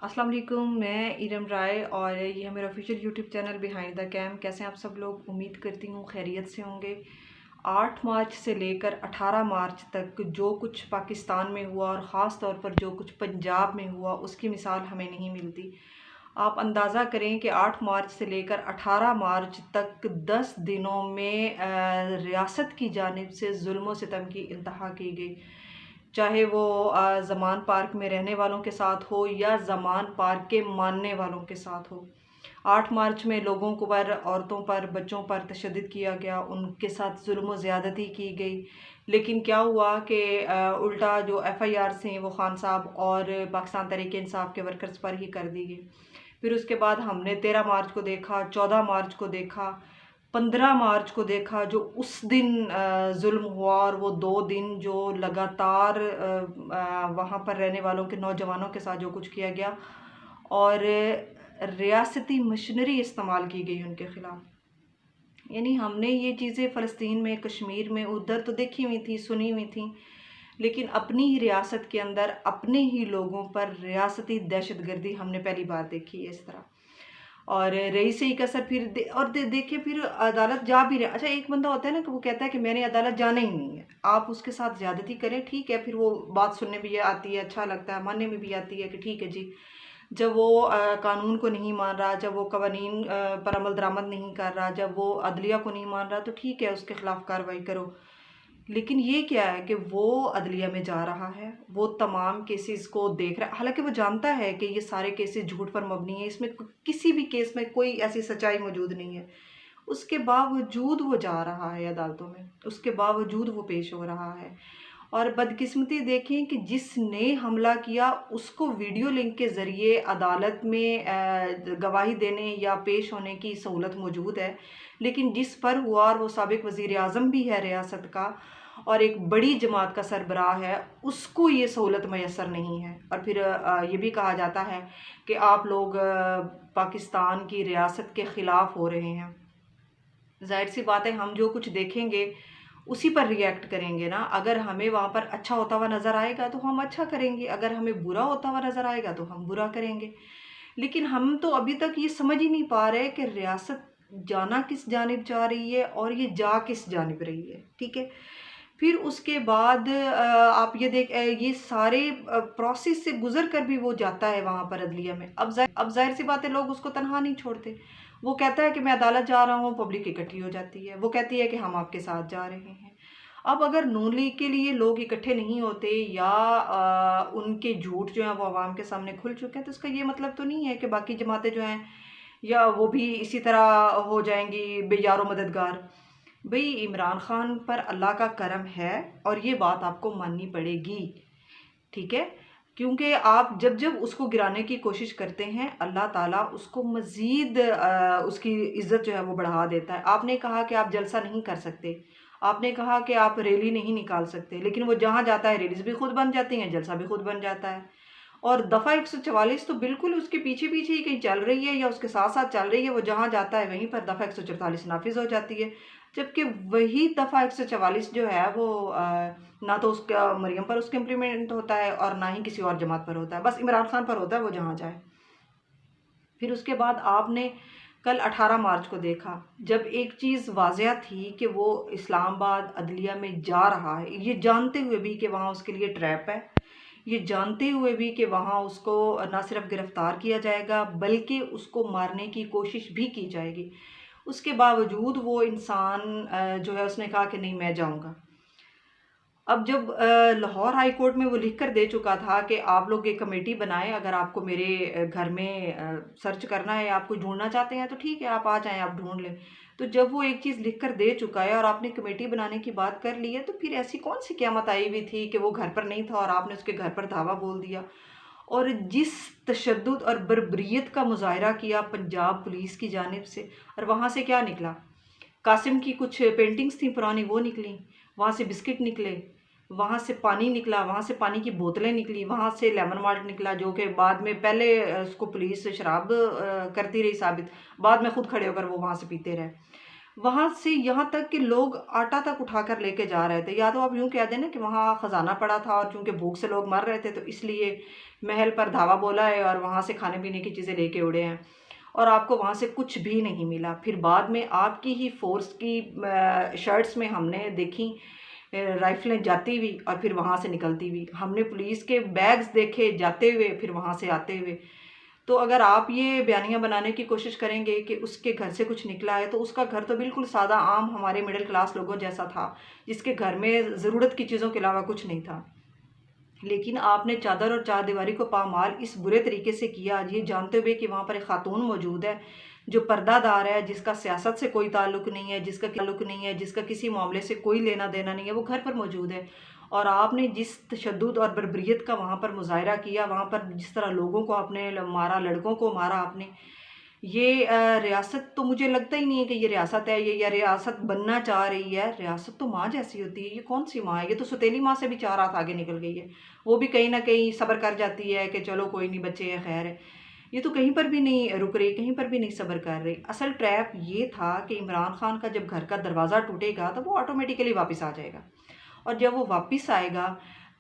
अस्सलाम वालेकुम, मैं इरम राय और ये है मेरा official YouTube channel behind the cam. कैसे हैं आप सब लोग? उम्मीद करती हूँ खैरियत से होंगे। 8 मार्च से लेकर 18 मार्च तक जो कुछ पाकिस्तान में हुआ और ख़ास तौर पर जो कुछ पंजाब में हुआ उसकी मिसाल हमें नहीं मिलती। आप अंदाज़ा करें कि 8 मार्च से लेकर 18 मार्च तक 10 दिनों में रियासत की जानिब से जुल्म व सितम की इंतहा की गई। चाहे वो ज़मान पार्क में रहने वालों के साथ हो या ज़मान पार्क के मानने वालों के साथ हो। 8 मार्च में लोगों को पर, औरतों पर, बच्चों पर तशद्दुद किया गया, उनके साथ जुल्म व ज़्यादती की गई। लेकिन क्या हुआ कि उल्टा जो एफआईआर थे वो खान साहब और पाकिस्तान तहरीक इंसाफ के वर्कर्स पर ही कर दी गई। फिर उसके बाद हमने 13 मार्च को देखा, 14 मार्च को देखा, 15 मार्च को देखा, जो उस दिन जुल्म हुआ और वो 2 दिन जो लगातार वहाँ पर रहने वालों के नौजवानों के साथ जो कुछ किया गया और रियासती मशीनरी इस्तेमाल की गई उनके ख़िलाफ़। यानी हमने ये चीज़ें फ़लस्तीन में, कश्मीर में, उधर तो देखी हुई थी, सुनी हुई थी, लेकिन अपनी ही रियासत के अंदर अपने ही लोगों पर रियासती दहशतगर्दी हमने पहली बार देखी है इस तरह। और रही से ही कसर फिर देखिए फिर अदालत जा भी रहे। अच्छा, एक बंदा होता है ना कि वो कहता है कि मैंने अदालत जाना ही नहीं है। आप उसके साथ ज़्यादती करें, ठीक है, फिर वो बात सुनने भी आती है, अच्छा लगता है, मानने में भी आती है कि ठीक है जी। जब वो कानून को नहीं मान रहा, जब वो कवानीन पर अमल दरामद नहीं कर रहा, जब वो अदलिया को नहीं मान रहा, तो ठीक है, उसके खिलाफ कार्रवाई करो। लेकिन ये क्या है कि वो अदलिया में जा रहा है, वो तमाम केसेस को देख रहा है, हालांकि वो जानता है कि ये सारे केसेस झूठ पर मबनी है, इसमें किसी भी केस में कोई ऐसी सच्चाई मौजूद नहीं है। उसके बावजूद वो जा रहा है अदालतों में, उसके बावजूद वो पेश हो रहा है। और बदकिस्मती देखें कि जिसने हमला किया उसको वीडियो लिंक के ज़रिए अदालत में गवाही देने या पेश होने की सहूलत मौजूद है, लेकिन जिस पर हुआ, और वो साबिक वज़ीर आज़म भी है रियासत का और एक बड़ी जमात का सरबराह है, उसको ये सहूलत मैसर नहीं है। और फिर ये भी कहा जाता है कि आप लोग पाकिस्तान की रियासत के ख़िलाफ़ हो रहे हैं। ज़ाहिर सी बात है, हम जो कुछ देखेंगे उसी पर रिएक्ट करेंगे ना। अगर हमें वहाँ पर अच्छा होता हुआ नज़र आएगा तो हम अच्छा करेंगे, अगर हमें बुरा होता हुआ नज़र आएगा तो हम बुरा करेंगे। लेकिन हम तो अभी तक ये समझ ही नहीं पा रहे कि रियासत जाना किस जानिब जा रही है और ये जा किस जानिब रही है, ठीक है। फिर उसके बाद आप ये सारे प्रोसेस से गुजर कर भी वो जाता है वहाँ पर अदलिया में। अब जाहिर सी बात है, लोग उसको तनहा नहीं छोड़ते। वो कहता है कि मैं अदालत जा रहा हूँ, पब्लिक इकट्ठी हो जाती है, वो कहती है कि हम आपके साथ जा रहे हैं। अब अगर नून लीग के लिए लोग इकट्ठे नहीं होते या उनके झूठ जो है वो आवाम के सामने खुल चुके हैं, तो इसका ये मतलब तो नहीं है कि बाकी जमातें जो हैं या वो भी इसी तरह हो जाएंगी बेयारो मददगार। भई इमरान खान पर अल्लाह का करम है और ये बात आपको माननी पड़ेगी, ठीक है? क्योंकि आप जब उसको गिराने की कोशिश करते हैं, अल्लाह ताला उसको मज़ीद उसकी इज़्ज़त जो है वो बढ़ा देता है। आपने कहा कि आप जलसा नहीं कर सकते, आपने कहा कि आप रैली नहीं निकाल सकते, लेकिन वो जहाँ जाता है रैलीज़ भी खुद बन जाती हैं, जलसा भी खुद बन जाता है। और दफ़ा 144 तो बिल्कुल उसके पीछे-पीछे ही कहीं चल रही है या उसके साथ-साथ चल रही है, वो जहाँ जाता है वहीं पर दफ़ा 144 नाफ़िज़ हो जाती है। जबकि वही दफ़ा 144 जो है वो ना तो उसका मरियम पर उसका इम्प्लीमेंट होता है और ना ही किसी और जमात पर होता है, बस इमरान खान पर होता है, वो जहाँ जाए। फिर उसके बाद आपने कल 18 मार्च को देखा, जब एक चीज़ वाज़िया थी कि वो इस्लामाबाद अदलिया में जा रहा है, ये जानते हुए भी कि वहाँ उसके लिए ट्रैप है, ये जानते हुए भी कि वहाँ उसको ना सिर्फ गिरफ़्तार किया जाएगा बल्कि उसको मारने की कोशिश भी की जाएगी। उसके बावजूद वो इंसान जो है उसने कहा कि नहीं, मैं जाऊँगा। अब जब लाहौर हाई कोर्ट में वो लिख कर दे चुका था कि आप लोग एक कमेटी बनाएं, अगर आपको मेरे घर में सर्च करना है, आप कुछ ढूंढना चाहते हैं तो ठीक है, आप आ जाएं, आप ढूंढ लें। तो जब वो एक चीज़ लिख कर दे चुका है और आपने कमेटी बनाने की बात कर ली है, तो फिर ऐसी कौन सी क़यामत आई हुई थी कि वो घर पर नहीं था और आपने उसके घर पर धावा बोल दिया। और जिस तशद्दुद और बर्बरियत का मुजाहरा किया पंजाब पुलिस की जानिब से, और वहाँ से क्या निकला? कासिम की कुछ पेंटिंग्स थी पुरानी, वो निकली, वहाँ से बिस्किट निकले, वहाँ से पानी निकला, वहाँ से पानी की बोतलें निकली, वहाँ से लेमन माल्ट निकला, जो कि बाद में पहले उसको पुलिस शराब करती रही साबित, बाद में खुद खड़े होकर वो वहाँ से पीते रहे। वहाँ से यहाँ तक कि लोग आटा तक उठाकर लेके जा रहे थे। या तो आप यूँ कह दें ना कि वहाँ ख़जाना पड़ा था और चूँकि भूख से लोग मर रहे थे तो इसलिए महल पर धावा बोला है और वहाँ से खाने पीने की चीज़ें लेके उड़े हैं और आपको वहाँ से कुछ भी नहीं मिला। फिर बाद में आपकी ही फ़ोर्स की शर्ट्स में हमने देखी राइफ़लें जाती हुई और फिर वहाँ से निकलती हुई। हमने पुलिस के बैग्स देखे जाते हुए, फिर वहाँ से आते हुए। तो अगर आप ये बयानियाँ बनाने की कोशिश करेंगे कि उसके घर से कुछ निकला है, तो उसका घर तो बिल्कुल सादा आम हमारे मिडिल क्लास लोगों जैसा था, जिसके घर में ज़रूरत की चीज़ों के अलावा कुछ नहीं था। लेकिन आपने चादर और चारदीवारी को पामाल इस बुरे तरीके से किया, ये जानते हुए कि वहाँ पर एक खातून मौजूद है, जो पर्दादार है, जिसका सियासत से कोई ताल्लुक़ नहीं है, जिसका किसी मामले से कोई लेना देना नहीं है, वो घर पर मौजूद है। और आपने जिस तशद्दुद और बर्बरियत का वहाँ पर मुज़ाहिरा किया, वहाँ पर जिस तरह लोगों को आपने मारा, लड़कों को मारा आपने, ये रियासत तो मुझे लगता ही नहीं है कि ये रियासत है ये, या रियासत बनना चाह रही है। रियासत तो माँ जैसी होती है, ये कौन सी माँ है? ये तो सौतेली माँ से भी 4 हाथ आगे निकल गई है। वो भी कहीं न कहीं सब्र कर जाती है कि चलो कोई नहीं, बच्चे हैं, खैर है। ये तो कहीं पर भी नहीं रुक रही, कहीं पर भी नहीं सब्र कर रही। असल ट्रैप ये था कि इमरान खान का जब घर का दरवाज़ा टूटेगा तो वो ऑटोमेटिकली वापस आ जाएगा, और जब वो वापस आएगा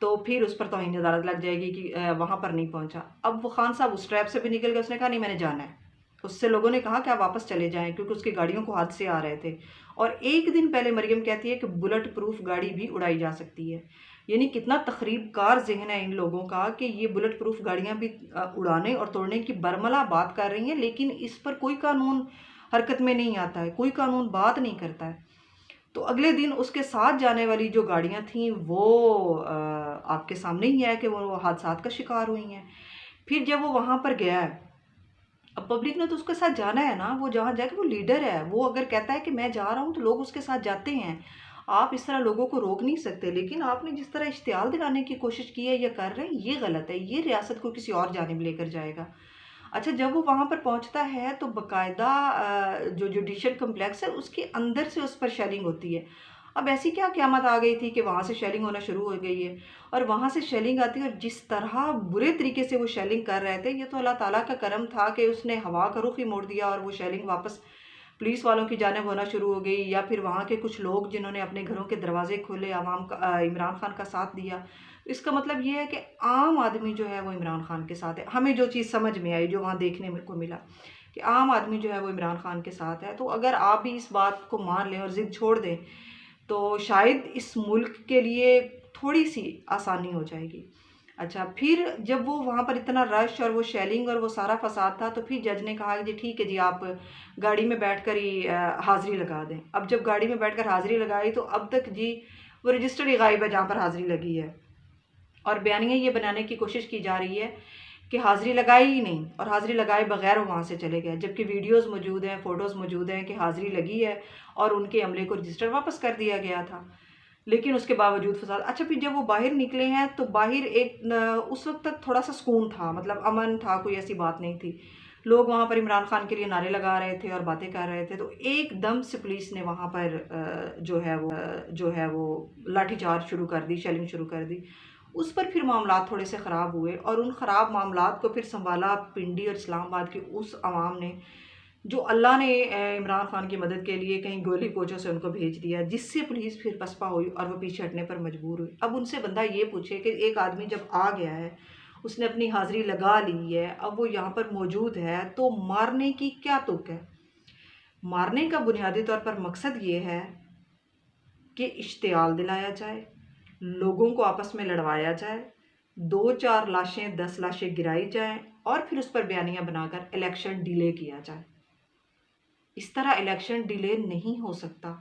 तो फिर उस पर तौहीन अदालत लग जाएगी कि वहाँ पर नहीं पहुँचा। अब वो खान साहब उस ट्रैप से भी निकल गए, उसने कहा नहीं मैंने जाना है। उससे लोगों ने कहा कि आप वापस चले जाएँ, क्योंकि उसकी गाड़ियों को हादसे आ रहे थे। और एक दिन पहले मरियम कहती है कि बुलेट प्रूफ गाड़ी भी उड़ाई जा सकती है। यानी कितना तख़रीबकार ज़हन है इन लोगों का कि ये बुलेट प्रूफ गाड़ियाँ भी उड़ाने और तोड़ने की बरमला बात कर रही हैं, लेकिन इस पर कोई कानून हरकत में नहीं आता है, कोई कानून बात नहीं करता है। तो अगले दिन उसके साथ जाने वाली जो गाड़ियाँ थीं वो आपके सामने ही है कि वो हादसात का शिकार हुई हैं। फिर जब वो वहाँ पर गया है, अब पब्लिक ने तो उसके साथ जाना है ना, वो जहाँ जाके वो लीडर है, वो अगर कहता है कि मैं जा रहा हूँ तो लोग उसके साथ जाते हैं। आप इस तरह लोगों को रोक नहीं सकते, लेकिन आपने जिस तरह इश्तियाल दिलाने की कोशिश की है या कर रहे हैं, ये गलत है, ये रियासत को किसी और जानिब लेकर जाएगा। अच्छा, जब वो वहाँ पर पहुँचता है तो बाकायदा जो जुडिशल कम्प्लेक्स है उसके अंदर से उस पर शेलिंग होती है। अब ऐसी क्या क़यामत आ गई थी कि वहाँ से शेलिंग होना शुरू हो गई है, और वहाँ से शेलिंग आती है, और जिस तरह बुरे तरीके से वो शेलिंग कर रहे थे, ये तो अल्लाह ताला का करम था कि उसने हवा का रुख ही मोड़ दिया और वो शेलिंग वापस पुलिस वालों की जानिब होना शुरू हो गई, या फिर वहाँ के कुछ लोग जिन्होंने अपने घरों के दरवाजे खोले, आवाम का इमरान खान का साथ दिया। इसका मतलब ये है कि आम आदमी जो है वो इमरान खान के साथ है। हमें जो चीज़ समझ में आई, जो वहाँ देखने को मिला कि आम आदमी जो है वो इमरान खान के साथ है। तो अगर आप भी इस बात को मान लें और ज़िद छोड़ दें, तो शायद इस मुल्क के लिए थोड़ी-सी आसानी हो जाएगी। अच्छा, फिर जब वो वहाँ पर इतना रश और वो शेलिंग और वो सारा फ़साद था, तो फिर जज ने कहा कि जी ठीक है जी, आप गाड़ी में बैठकर ही हाज़िरी लगा दें। अब जब गाड़ी में बैठकर हाज़िरी लगाई तो अब तक जी वो रजिस्टर ही गायब है जहाँ पर हाज़िरी लगी है, और बयानियाँ ये बनाने की कोशिश की जा रही है कि हाज़िरी लगाई ही नहीं, और हाज़िरी लगाए बगैर वो वहाँ से चले गए, जबकि वीडियोज़ मौजूद हैं, फ़ोटोज़ मौजूद हैं कि हाज़िरी लगी है और उनके अमले को रजिस्टर वापस कर दिया गया था। लेकिन उसके बावजूद फ़साद। अच्छा, फिर जब वो बाहर निकले हैं तो बाहर उस वक़्त तक थोड़ा-सा सुकून था, मतलब अमन था, कोई ऐसी बात नहीं थी। लोग वहाँ पर इमरान खान के लिए नारे लगा रहे थे और बातें कर रहे थे, तो एकदम से पुलिस ने वहाँ पर जो है वो लाठीचार्ज शुरू कर दी, शेलिंग शुरू कर दी। उस पर फिर मामलात थोड़े से ख़राब हुए, और उन ख़राब मामलात को फिर सँभाला पिंडी और इस्लामाबाद की उस अवाम ने, जो अल्लाह ने इमरान खान की मदद के लिए कहीं गोली पोचों से उनको भेज दिया, जिससे पुलिस फिर पसपा हुई और वो पीछे हटने पर मजबूर हुई। अब उनसे बंदा ये पूछे कि एक आदमी जब आ गया है, उसने अपनी हाज़िरी लगा ली है, अब वो यहाँ पर मौजूद है, तो मारने की क्या तुक है? मारने का बुनियादी तौर पर मकसद ये है कि इश्तियाल दिलाया जाए, लोगों को आपस में लड़वाया जाए, 2-4 लाशें 10 लाशें गिराई जाएँ और फिर उस पर बयानियाँ बनाकर इलेक्शन डिले किया जाए। इस तरह इलेक्शन डिले नहीं हो सकता।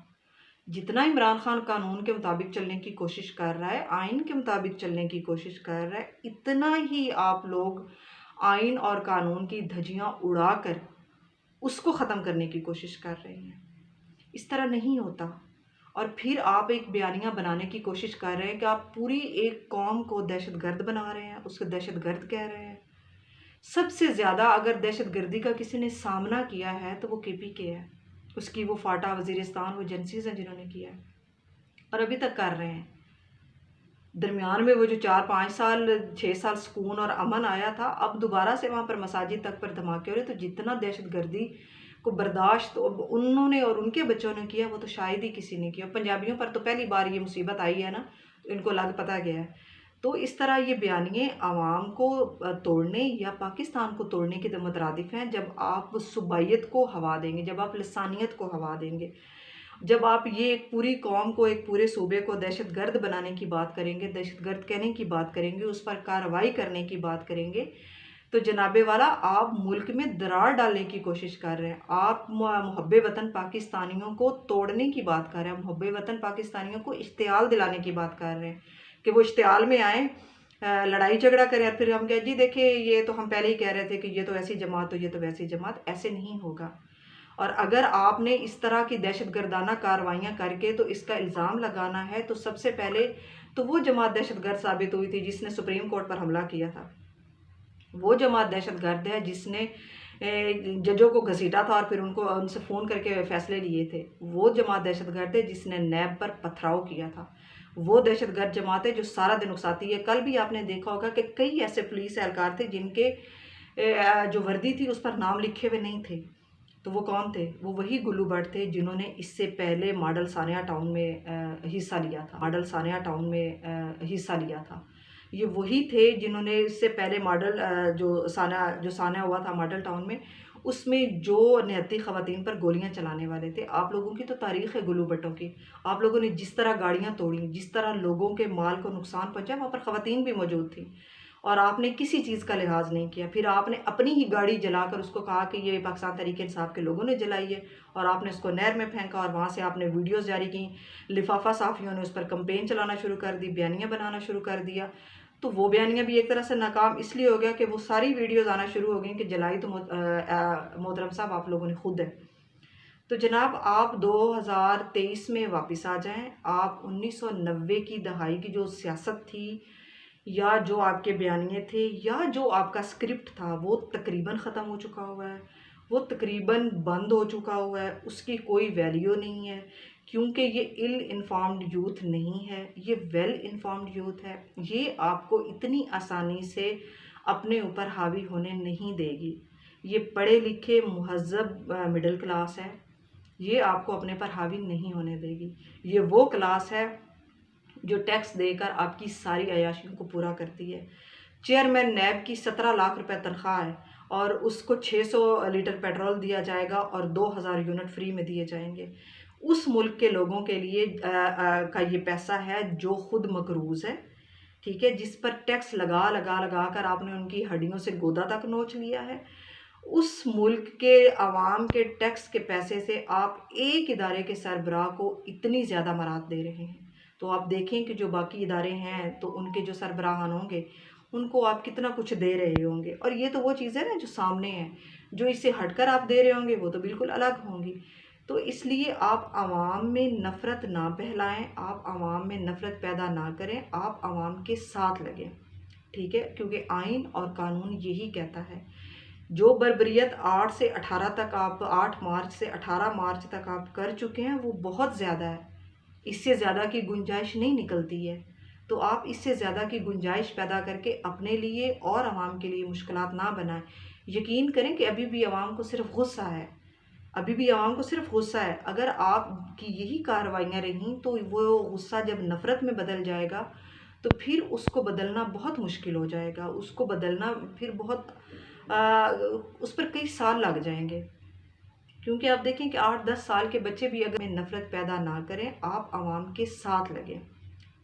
जितना इमरान खान कानून के मुताबिक चलने की कोशिश कर रहा है, आइन के मुताबिक चलने की कोशिश कर रहा है, इतना ही आप लोग आइन और कानून की धज्जियाँ उड़ाकर उसको ख़त्म करने की कोशिश कर रहे हैं। इस तरह नहीं होता। और फिर आप एक बयानियाँ बनाने की कोशिश कर रहे हैं कि आप पूरी एक कौम को दहशतगर्द बना रहे हैं, उसको दहशतगर्द कह रहे हैं। सबसे ज़्यादा अगर दहशतगर्दी का किसी ने सामना किया है तो वो केपीके है। उसकी वो फाटा, वज़ीरिस्तान, वो एजेंसीज़ हैं जिन्होंने किया है और अभी तक कर रहे हैं। दरमियान में वो जो 4-5 साल 6 साल सुकून और अमन आया था, अब दोबारा से वहाँ पर मसाजिद तक पर धमाके हो रहे, तो जितना दहशतगर्दी को बर्दाश्त उन्होंने और उनके बच्चों ने किया, वो तो शायद ही किसी ने किया। पंजाबियों पर तो पहली बार ये मुसीबत आई है ना, तो इनको लग पता गया है। तो इस तरह ये बयानिए आवाम को तोड़ने या पाकिस्तान को तोड़ने के मुतरादिफ हैं। जब आप सुबाइयत को हवा देंगे, जब आप लसानियत को हवा देंगे, जब आप ये एक पूरी कौम को, एक पूरे सूबे को दहशतगर्द बनाने की बात करेंगे, दहशतगर्द कहने की बात करेंगे, उस पर कार्रवाई करने की बात करेंगे, तो जनाबे वाला आप मुल्क में दरार डालने की कोशिश कर रहे हैं। आप मुहब्बे वतन पाकिस्तानियों को तोड़ने की बात कर रहे हैं, मुहब्बे वतन पाकिस्तानियों को इश्तियाल दिलाने की बात कर रहे हैं कि वो इश्तियाल में आएँ, लड़ाई झगड़ा करें और फिर हम कहें जी देखिए ये तो हम पहले ही कह रहे थे कि ये तो ऐसी जमात, तो ये तो वैसी जमात। ऐसे नहीं होगा। और अगर आपने इस तरह की दहशतगर्दाना कार्रवाइयाँ करके तो इसका इल्ज़ाम लगाना है, तो सबसे पहले तो वो जमात दहशतगर्द साबित हुई थी जिसने सुप्रीम कोर्ट पर हमला किया था। वो जमात दहशतगर्द है जिसने जजों को घसीटा था और फिर उनसे फ़ोन करके फ़ैसले लिए थे। वो जमात दहशतगर्द है जिसने नैब पर पथराव किया था। वो दहशतगर्द जमात है जो सारा दिन उकसाती है। कल भी आपने देखा होगा कि कई ऐसे पुलिस एहलकार थे जिनके जो वर्दी थी उस पर नाम लिखे हुए नहीं थे। तो वो कौन थे? वो वही गुल्लू भट्ट थे जिन्होंने इससे पहले मॉडल सानिया टाउन में हिस्सा लिया था। मॉडल सानिया टाउन में हिस्सा लिया था। ये वही थे जिन्होंने इससे पहले मॉडल जो सानिया हुआ था मॉडल टाउन में, उसमें जो निहत्ती ख़वातीन पर गोलियां चलाने वाले थे। आप लोगों की तो तारीख़ है गुल्लू भट्टों की। आप लोगों ने जिस तरह गाड़ियां तोड़ी, जिस तरह लोगों के माल को नुकसान पहुंचा, वहाँ पर ख़वातीन भी मौजूद थी और आपने किसी चीज़ का लिहाज नहीं किया। फिर आपने अपनी ही गाड़ी जलाकर उसको कहा कि ये पाकिस्तान तहरीक इंसाफ के लोगों ने जलाई है, और आपने उसको नहर में फेंका और वहाँ से आपने वीडियोस जारी की। लिफाफा साफ़ियों ने उस पर कंपेन चलाना शुरू कर दी, बयानियाँ बनाना शुरू कर दिया। तो वो बयानियाँ भी एक तरह से नाकाम इसलिए हो गया कि वो सारी वीडियोज़ आना शुरू हो गई कि जलाई तो मोहतरम साहब आप लोगों ने खुद है। तो जनाब आप 2023 में वापस आ जाएं। आप 1990 की दहाई की जो सियासत थी या जो आपके बयानिए थे या जो आपका स्क्रिप्ट था वो तकरीबन ख़त्म हो चुका हुआ है, वो तकरीबन बंद हो चुका हुआ है। उसकी कोई वैल्यू नहीं है, क्योंकि ये इल इन्फॉर्म्ड यूथ नहीं है, ये वेल इन्फॉर्म्ड यूथ है। ये आपको इतनी आसानी से अपने ऊपर हावी होने नहीं देगी। ये पढ़े लिखे मुहज़्ज़ब मिडिल क्लास है, ये आपको अपने पर हावी नहीं होने देगी। ये वो क्लास है जो टैक्स देकर आपकी सारी अयाशियों को पूरा करती है। चेयरमैन नैब की 17 लाख रुपए तनख्वाह है और उसको 600 लीटर पेट्रोल दिया जाएगा और 2000 यूनिट फ्री में दिए जाएंगे। उस मुल्क के लोगों के लिए का ये पैसा है जो खुद मकरूज़ है, ठीक है, जिस पर टैक्स लगा लगा लगा कर आपने उनकी हड्डियों से गोदा तक नोच लिया है। उस मुल्क के आवाम के टैक्स के पैसे से आप एक इदारे के सरबराह को इतनी ज़्यादा मराद दे रहे हैं। तो आप देखें कि जो बाकी इदारे हैं तो उनके जो सरबराहान होंगे उनको आप कितना कुछ दे रहे होंगे। और ये तो वो चीज़ें ना जो सामने हैं, जो इससे हटकर आप दे रहे होंगे वो तो बिल्कुल अलग होंगी। तो इसलिए आप आवाम में नफ़रत ना फैलाएं, आप आवाम में नफ़रत पैदा ना करें, आप आवाम के साथ लगें, ठीक है, क्योंकि आइन और कानून यही कहता है। जो बर्बरियत 8 से 18 तक आप 8 मार्च से 18 मार्च तक आप कर चुके हैं वो बहुत ज़्यादा है। इससे ज़्यादा की गुंजाइश नहीं निकलती है। तो आप इससे ज़्यादा की गुंजाइश पैदा करके अपने लिए और आवाम के लिए मुश्किलात ना बनाएं। यकीन करें कि अभी भी आवाम को सिर्फ गुस्सा है, अभी भी आवाम को सिर्फ गुस्सा है। अगर आपकी यही कार्रवाइयाँ रहीं तो वो गुस्सा जब नफ़रत में बदल जाएगा तो फिर उसको बदलना बहुत मुश्किल हो जाएगा। उसको बदलना फिर बहुत उस पर कई साल लग जाएंगे। क्योंकि आप देखें कि 8-10 साल के बच्चे भी अगर नफ़रत पैदा ना करें, आप आवाम के साथ लगें,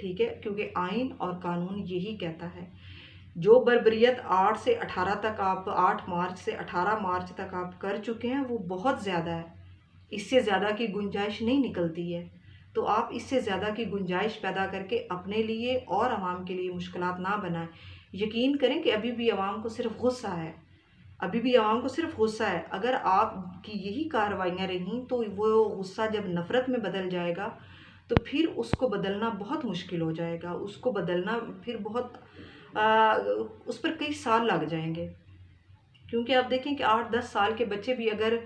ठीक है, क्योंकि आइन और कानून यही कहता है। जो बर्बरियत 8 से 18 तक आप 8 मार्च से 18 मार्च तक आप कर चुके हैं वो बहुत ज़्यादा है। इससे ज़्यादा की गुंजाइश नहीं निकलती है। तो आप इससे ज़्यादा की गुंजाइश पैदा करके अपने लिए और आवाम के लिए मुश्किलात ना बनाएं। यकीन करें कि अभी भी आवाम को सिर्फ गुस्सा है, अभी भी आवाम को सिर्फ गुस्सा है। अगर आपकी यही कार्रवाइयाँ रहीं तो वो गुस्सा जब नफ़रत में बदल जाएगा तो फिर उसको बदलना बहुत मुश्किल हो जाएगा। उसको बदलना फिर बहुत उस पर कई साल लग जाएंगे। क्योंकि आप देखें कि 8-10 साल के बच्चे भी अगर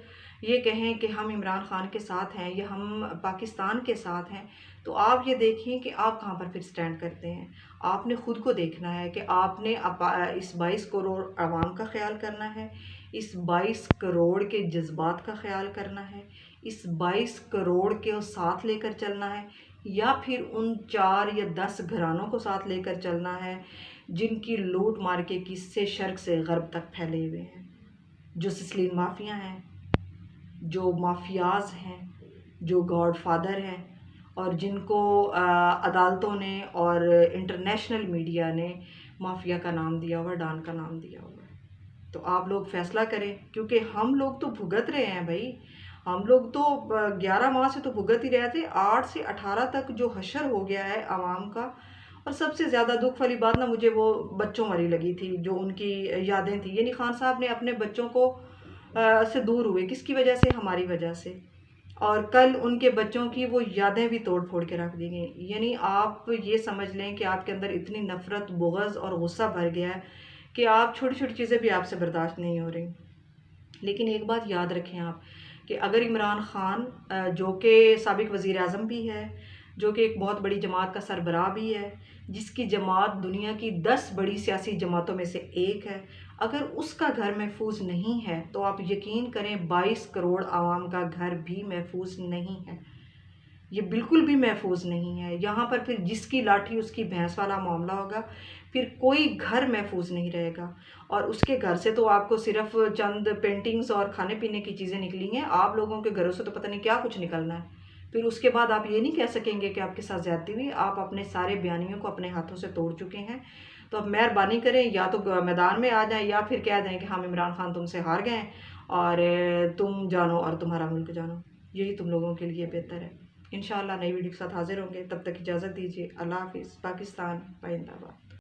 ये कहें कि हम इमरान खान के साथ हैं या हम पाकिस्तान के साथ हैं, तो आप ये देखें कि आप कहाँ पर फिर स्टैंड करते हैं। आपने ख़ुद को देखना है कि आपने इस 22 करोड़ आवाम का ख्याल करना है, इस 22 करोड़ के जज्बात का ख्याल करना है, इस 22 करोड़ के साथ लेकर चलना है, या फिर उन 4 या 10 घरानों को साथ लेकर चलना है जिनकी लूट मार के किस्से शर्क से गर्ब तक फैले हुए हैं, जो सिसलीन माफिया हैं, जो माफियाज हैं, जो गॉडफादर हैं, और जिनको अदालतों ने और इंटरनेशनल मीडिया ने माफिया का नाम दिया हुआ, डॉन का नाम दिया हुआ। तो आप लोग फैसला करें, क्योंकि हम लोग तो भुगत रहे हैं भाई। हम लोग तो 11 माह से तो भुगत ही रहे थे। 8 से 18 तक जो हशर हो गया है आवाम का। और सबसे ज़्यादा दुख वाली बात ना मुझे वो बच्चों वाली लगी थी, जो उनकी यादें थी। यानी खान साहब ने अपने बच्चों को से दूर हुए, किसकी वजह से? हमारी वजह से। और कल उनके बच्चों की वो यादें भी तोड़ फोड़ के रख दी गई। यानी आप ये समझ लें कि आपके अंदर इतनी नफ़रत, बुग़्ज़ और गुस्सा भर गया है कि आप छोटी छोटी चीज़ें भी आपसे बर्दाश्त नहीं हो रही। लेकिन एक बात याद रखें आप, कि अगर इमरान खान जो कि साबिक़ वज़ीर आज़म भी है, जो कि एक बहुत बड़ी जमात का सरबराह भी है, जिसकी जमात दुनिया की 10 बड़ी सियासी जमातों में से एक है, अगर उसका घर महफूज नहीं है तो आप यकीन करें 22 करोड़ आवाम का घर भी महफूज नहीं है। ये बिल्कुल भी महफूज नहीं है। यहाँ पर फिर जिसकी लाठी उसकी भैंस वाला मामला होगा। फिर कोई घर महफूज नहीं रहेगा। और उसके घर से तो आपको सिर्फ चंद पेंटिंग्स और खाने पीने की चीज़ें निकली हैं। आप लोगों के घरों से तो पता नहीं क्या कुछ निकलना है। फिर उसके बाद आप ये नहीं कह सकेंगे कि आपके साथ ज़्यादती हुई। आप अपने सारे बयानियों को अपने हाथों से तोड़ चुके हैं। तो अब मेहरबानी करें, या तो मैदान में आ जाएं, या फिर कह दें कि हम इमरान खान तुमसे हार गए और तुम जानो और तुम्हारा मुल्क जानो। यही तुम लोगों के लिए बेहतर है। इंशाअल्लाह नई वीडियो के साथ हाजिर होंगे। तब तक इजाज़त दीजिए। अल्लाह हाफिज़। पाकिस्तान जिंदाबाद।